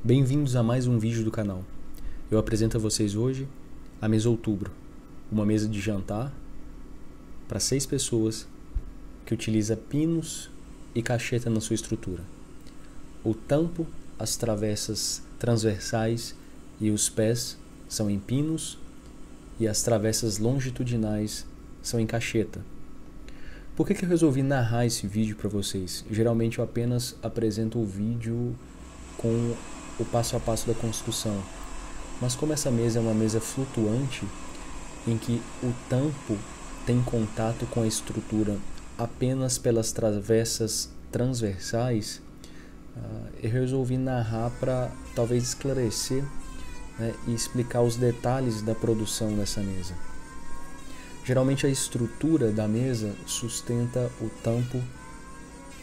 Bem-vindos a mais um vídeo do canal. Eu apresento a vocês hoje a mesa Outubro, uma mesa de jantar para 6 pessoas que utiliza pinos e cacheta na sua estrutura. O tampo, as travessas transversais e os pés são em pinos e as travessas longitudinais são em cacheta. Por que eu resolvi narrar esse vídeo para vocês? Geralmente eu apenas apresento o vídeo com o passo a passo da construção. Mas como essa mesa é uma mesa flutuante, em que o tampo tem contato com a estrutura apenas pelas travessas transversais, eu resolvi narrar para talvez esclarecer, e explicar os detalhes da produção dessa mesa. Geralmente a estrutura da mesa sustenta o tampo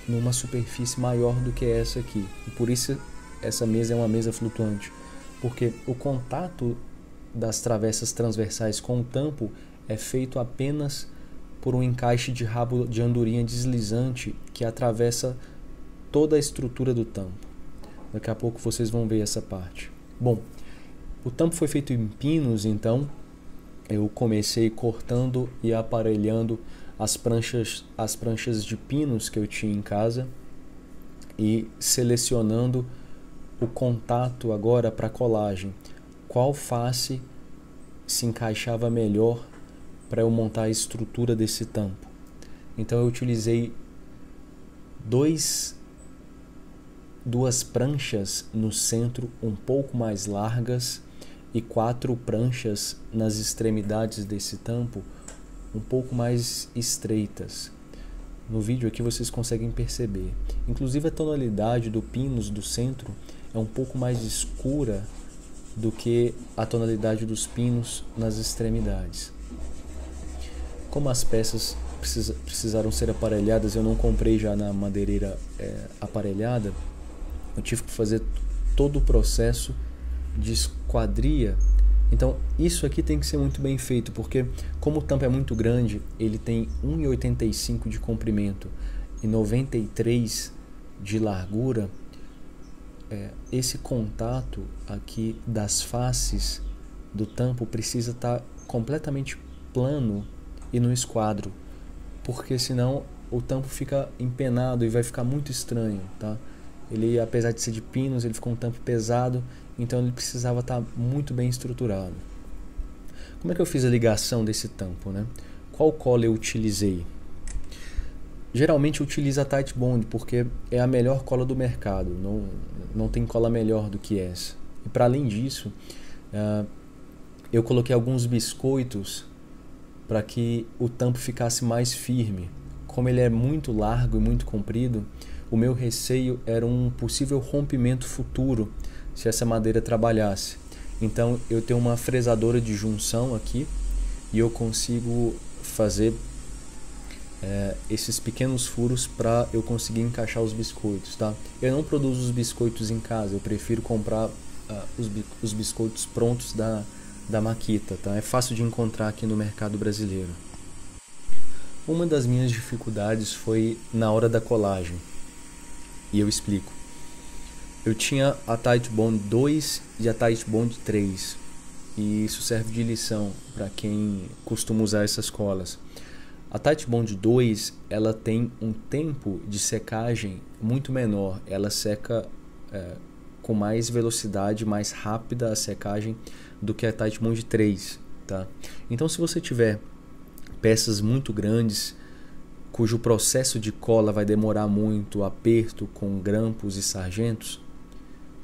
numa superfície maior do que essa aqui. E por isso essa mesa é uma mesa flutuante, porque o contato das travessas transversais com o tampo é feito apenas por um encaixe de rabo de andorinha deslizante que atravessa toda a estrutura do tampo. Daqui a pouco vocês vão ver essa parte. Bom, o tampo foi feito em pinos, então eu comecei cortando e aparelhando as pranchas de pinos que eu tinha em casa e selecionando o contato agora para colagem. Qual face se encaixava melhor para eu montar a estrutura desse tampo? Então eu utilizei duas pranchas no centro um pouco mais largas e 4 pranchas nas extremidades desse tampo um pouco mais estreitas. No vídeo aqui vocês conseguem perceber. Inclusive a tonalidade do pinos do centro é um pouco mais escura do que a tonalidade dos pinos nas extremidades. Como as peças precisaram ser aparelhadas, eu não comprei já na madeireira aparelhada, eu tive que fazer todo o processo de esquadria. Então isso aqui tem que ser muito bem feito, porque como o tampo é muito grande, ele tem 1,85 de comprimento e 93 de largura, esse contato aqui das faces do tampo precisa estar completamente plano e no esquadro, porque senão o tampo fica empenado e vai ficar muito estranho, tá? Ele, apesar de ser de pinos, ele ficou um tampo pesado, então ele precisava estar muito bem estruturado. Como é que eu fiz a ligação desse tampo, né? Qual cola eu utilizei? Geralmente eu utilizo a Titebond porque é a melhor cola do mercado, não tem cola melhor do que essa. E para além disso, eu coloquei alguns biscoitos para que o tampo ficasse mais firme. Como ele é muito largo e muito comprido, o meu receio era um possível rompimento futuro se essa madeira trabalhasse. Então eu tenho uma fresadora de junção aqui e eu consigo fazer esses pequenos furos para eu conseguir encaixar os biscoitos, tá? Eu não produzo os biscoitos em casa, eu prefiro comprar os biscoitos prontos da Makita, tá? É fácil de encontrar aqui no mercado brasileiro. Uma das minhas dificuldades foi na hora da colagem, e eu explico. Eu tinha a Titebond 2 e a Titebond 3, e isso serve de lição para quem costuma usar essas colas. A Titebond 2 ela tem um tempo de secagem muito menor, ela seca com mais velocidade, mais rápida a secagem do que a Titebond 3, tá? Então se você tiver peças muito grandes, cujo processo de cola vai demorar muito, aperto com grampos e sargentos,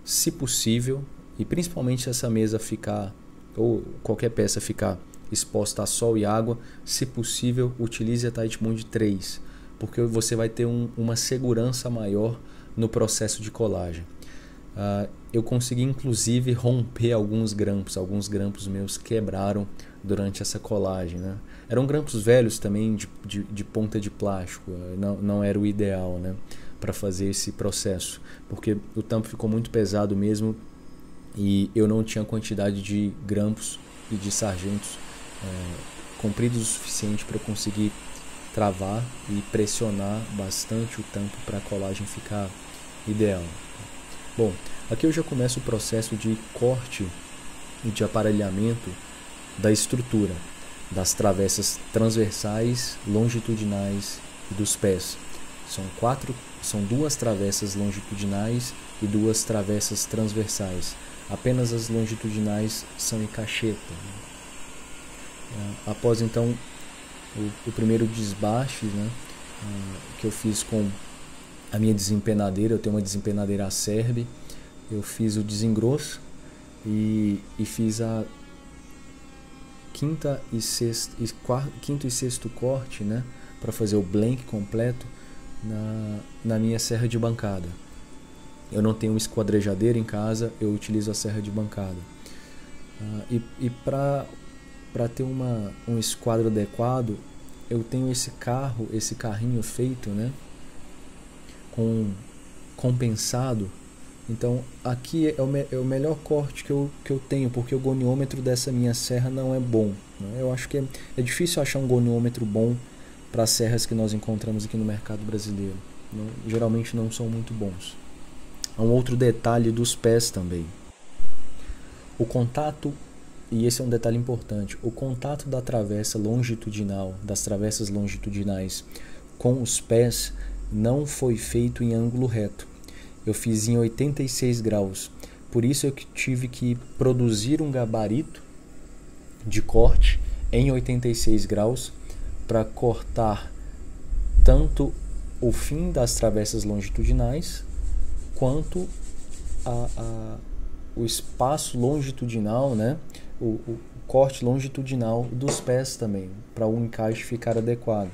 se possível, e principalmente se essa mesa ficar, ou qualquer peça ficar exposta a sol e água, se possível utilize a Titebond 3, porque você vai ter uma segurança maior no processo de colagem. Eu consegui inclusive romper alguns grampos meus quebraram durante essa colagem, né? Eram grampos velhos também de ponta de plástico, não era o ideal, né, para fazer esse processo, porque o tampo ficou muito pesado mesmo e eu não tinha quantidade de grampos e de sargentos compridos o suficiente para eu conseguir travar e pressionar bastante o tampo para a colagem ficar ideal. Bom, aqui eu já começo o processo de corte e de aparelhamento da estrutura, das travessas transversais, longitudinais e dos pés. São duas travessas longitudinais e duas travessas transversais. Apenas as longitudinais são em cacheta. Após então o primeiro desbaste, né, que eu fiz com a minha desempenadeira, eu tenho uma desempenadeira Acerbi, eu fiz o desengrosso e fiz a quinto e sexto corte, né, para fazer o blank completo na minha serra de bancada. Eu não tenho esquadrejadeira em casa, eu utilizo a serra de bancada. E para ter um esquadro adequado, eu tenho esse carrinho feito, né, compensado. Então aqui é o melhor corte que eu tenho, porque o goniômetro dessa minha serra não é bom, né? Eu acho que é difícil achar um goniômetro bom para as serras que nós encontramos aqui no mercado brasileiro. Geralmente não são muito bons. Há um outro detalhe dos pés também. O contato, e esse é um detalhe importante, o contato da travessa longitudinal, das travessas longitudinais com os pés não foi feito em ângulo reto. Eu fiz em 86 graus. Por isso eu tive que produzir um gabarito de corte em 86 graus para cortar tanto o fim das travessas longitudinais quanto o espaço longitudinal, né? O corte longitudinal dos pés também, para o encaixe ficar adequado.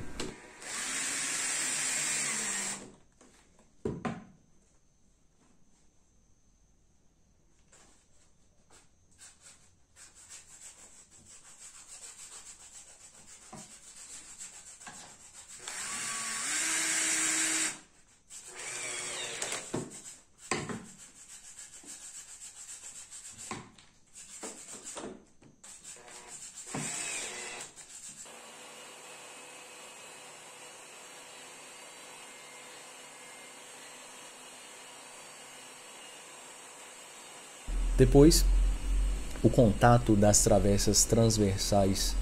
Depois, o contato das travessas transversais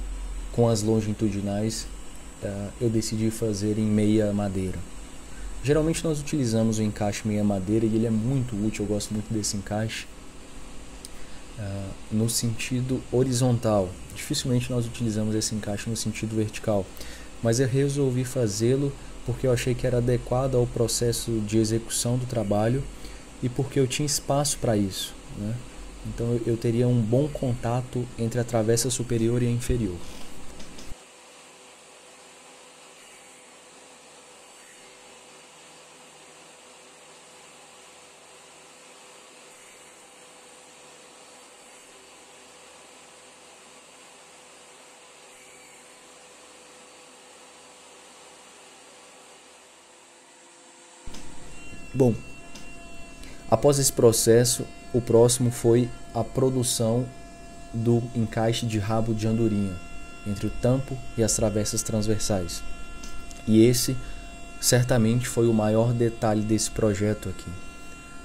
com as longitudinais eu decidi fazer em meia madeira. Geralmente nós utilizamos o encaixe meia madeira e ele é muito útil, eu gosto muito desse encaixe no sentido horizontal. Dificilmente nós utilizamos esse encaixe no sentido vertical, mas eu resolvi fazê-lo porque eu achei que era adequado ao processo de execução do trabalho e porque eu tinha espaço para isso, né? Então eu teria um bom contato entre a travessa superior e a inferior. Bom, após esse processo, o próximo foi a produção do encaixe de rabo de andorinha entre o tampo e as travessas transversais. E esse certamente foi o maior detalhe desse projeto aqui,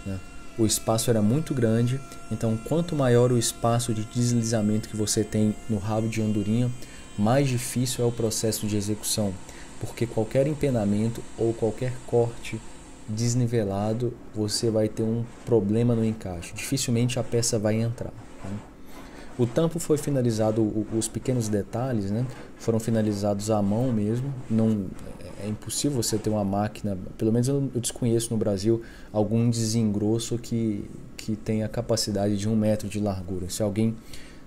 né? O espaço era muito grande, então quanto maior o espaço de deslizamento que você tem no rabo de andorinha, mais difícil é o processo de execução, porque qualquer empenamento ou qualquer corte desnivelado, você vai ter um problema no encaixe. Dificilmente a peça vai entrar, né? O tampo foi finalizado, os pequenos detalhes, né, foram finalizados à mão mesmo. Não é impossível você ter uma máquina, pelo menos eu desconheço no Brasil algum desengrosso que tenha a capacidade de 1 metro de largura. Se alguém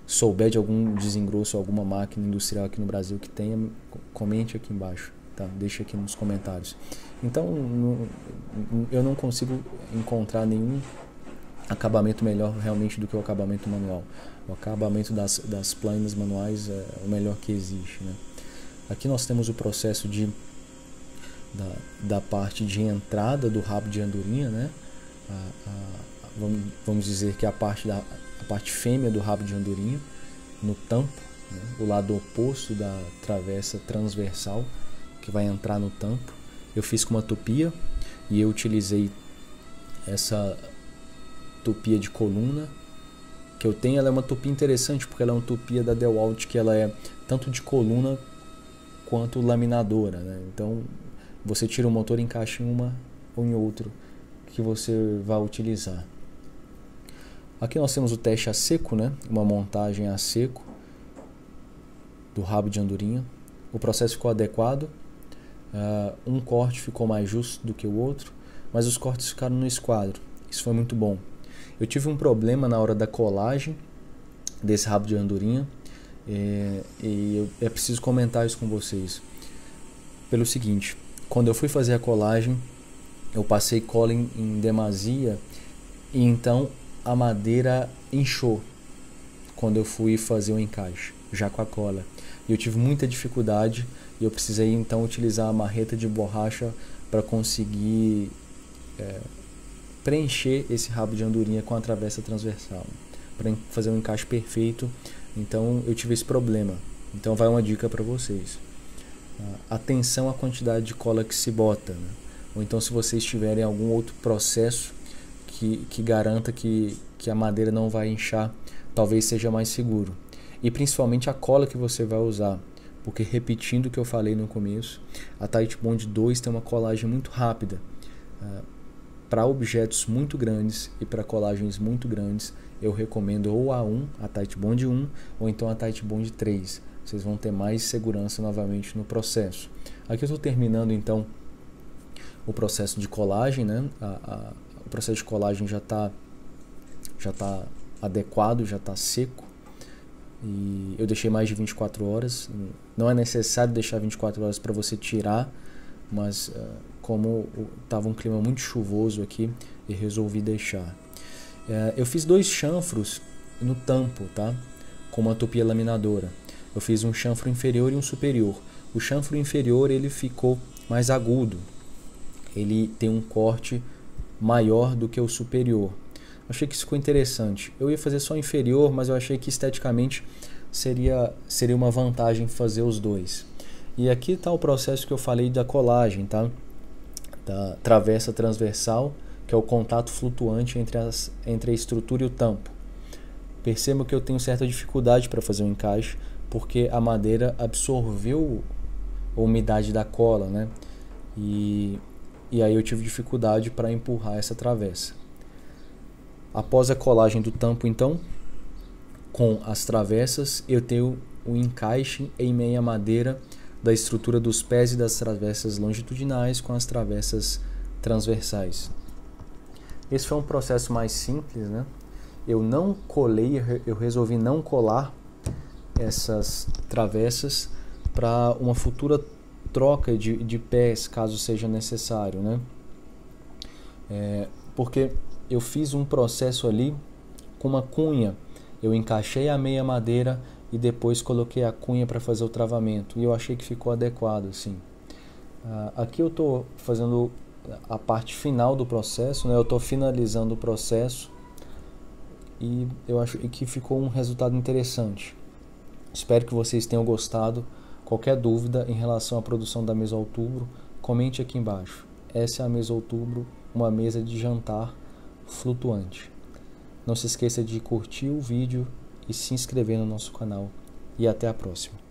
souber de algum desengrosso, alguma máquina industrial aqui no Brasil que tenha, comente aqui embaixo. Tá, deixa aqui nos comentários. Então eu não consigo encontrar nenhum acabamento melhor realmente do que o acabamento manual. O acabamento das plâminas manuais é o melhor que existe, né? Aqui nós temos o processo da parte de entrada do rabo de andorinha, né? Vamos dizer que a parte fêmea do rabo de andorinha no tampo, né? O lado oposto da travessa transversal que vai entrar no tampo. Eu fiz com uma tupia e eu utilizei tupia de coluna que eu tenho. Ela é uma tupia interessante porque ela é uma tupia da DeWalt que ela é tanto de coluna quanto laminadora, né? Então você tira o motor e encaixa em uma ou em outro que você vai utilizar. Aqui nós temos o teste a seco, né? Uma montagem a seco do rabo de andorinha. O processo ficou adequado. Um corte ficou mais justo do que o outro, mas os cortes ficaram no esquadro. Isso foi muito bom. Eu tive um problema na hora da colagem desse rabo de andorinha, e é preciso comentar isso com vocês. Pelo seguinte, quando eu fui fazer a colagem, eu passei cola em demasia e então a madeira inchou quando eu fui fazer o encaixe, já com a cola. E eu tive muita dificuldade e eu precisei então utilizar a marreta de borracha para conseguir preencher esse rabo de andorinha com a travessa transversal, para fazer um encaixe perfeito. Então eu tive esse problema. Então vai uma dica para vocês. Atenção à quantidade de cola que se bota, né? Ou então se vocês tiverem algum outro processo que garanta que a madeira não vai inchar, talvez seja mais seguro. E principalmente a cola que você vai usar, porque repetindo o que eu falei no começo, a Titebond 2 tem uma colagem muito rápida. Para objetos muito grandes e para colagens muito grandes, eu recomendo ou a 1, a Titebond 1, ou então a Titebond 3. Vocês vão ter mais segurança novamente no processo. Aqui eu estou terminando então o processo de colagem, né? O processo de colagem já tá adequado, já está seco. E eu deixei mais de 24 horas. Não é necessário deixar 24 horas para você tirar, mas como estava um clima muito chuvoso aqui, eu resolvi deixar. Eu fiz 2 chanfros no tampo, tá? Com uma tupia laminadora. Eu fiz um chanfro inferior e um superior. O chanfro inferior ele ficou mais agudo. Ele tem um corte maior do que o superior. Achei que isso ficou interessante. Eu ia fazer só inferior, mas eu achei que esteticamente seria uma vantagem fazer os dois. E aqui está o processo que eu falei da colagem, tá? Da travessa transversal, que é o contato flutuante entre a estrutura e o tampo. Percebo que eu tenho certa dificuldade para fazer o encaixe, porque a madeira absorveu a umidade da cola, né? E aí eu tive dificuldade para empurrar essa travessa. Após a colagem do tampo, então, com as travessas, eu tenho o encaixe em meia madeira da estrutura dos pés e das travessas longitudinais com as travessas transversais. Esse foi um processo mais simples, né? Eu não colei, eu resolvi não colar essas travessas para uma futura troca de pés, caso seja necessário, né? Porque eu fiz um processo ali com uma cunha. Eu encaixei a meia madeira e depois coloquei a cunha para fazer o travamento. E eu achei que ficou adequado, assim. Aqui eu estou fazendo a parte final do processo, né? Eu estou finalizando o processo e eu acho que ficou um resultado interessante. Espero que vocês tenham gostado. Qualquer dúvida em relação à produção da mesa Outubro, comente aqui embaixo. Essa é a mesa Outubro, uma mesa de jantar flutuante. Não se esqueça de curtir o vídeo e se inscrever no nosso canal. E até a próxima.